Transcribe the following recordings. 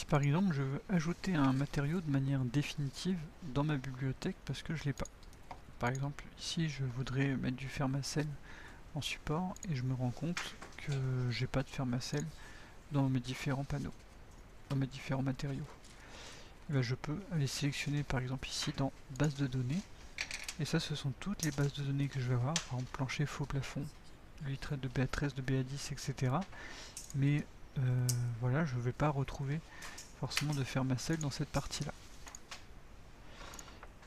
Si par exemple je veux ajouter un matériau de manière définitive dans ma bibliothèque parce que je l'ai pas. Par exemple ici je voudrais mettre du Fermacell en support et je me rends compte que j'ai pas de Fermacell dans mes différents panneaux, dans mes différents matériaux. Et ben, je peux aller sélectionner par exemple ici dans base de données, et ça ce sont toutes les bases de données que je vais avoir, par exemple plancher, faux plafond, vitrette de BA13, de BA10, etc. Mais voilà, je ne vais pas retrouver forcément de Fermacell dans cette partie là.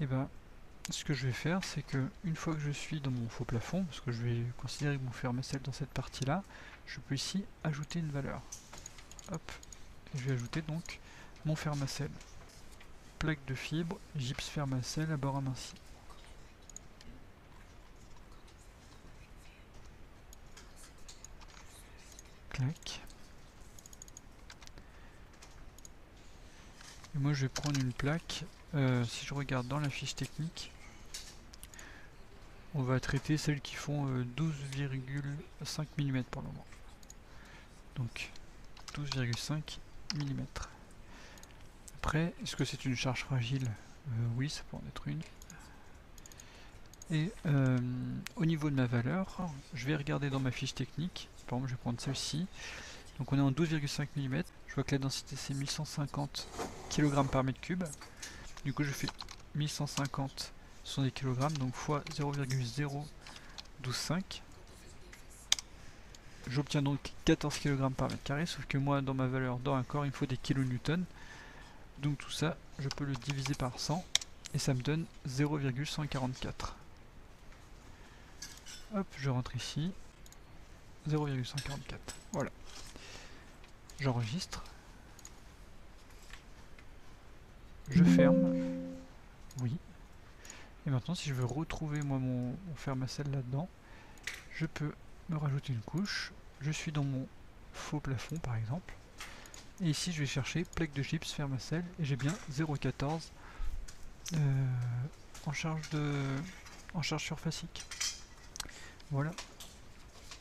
Et ben ce que je vais faire, c'est que une fois que je suis dans mon faux plafond, parce que je vais considérer mon Fermacell dans cette partie là, je peux ici ajouter une valeur. Hop, et je vais ajouter donc mon Fermacell. Plaque de fibre, gypse Fermacell à bord aminci. Clac. Et moi je vais prendre une plaque, si je regarde dans la fiche technique, on va traiter celles qui font 12,5 mm pour le moment. Donc 12,5 mm. Après, est-ce que c'est une charge fragile? Oui, ça peut en être une. Et au niveau de ma valeur, je vais regarder dans ma fiche technique. Par exemple, je vais prendre celle-ci. Donc on est en 12,5 mm. Je vois que la densité c'est 1150 kg par mètre cube. Du coup je fais 1150 sont des kg, donc fois 0,0125. J'obtiens donc 14 kg par mètre carré, sauf que moi dans ma valeur dans un corps il me faut des kilonewtons. Donc tout ça je peux le diviser par 100 et ça me donne 0,144. Hop, je rentre ici, 0,144. Voilà. J'enregistre. Je ferme. Oui. Et maintenant si je veux retrouver moi mon Fermacell là-dedans, je peux me rajouter une couche. Je suis dans mon faux plafond par exemple. Et ici je vais chercher plaque de gypse Fermacell et j'ai bien 0,14 en charge surfacique. Voilà.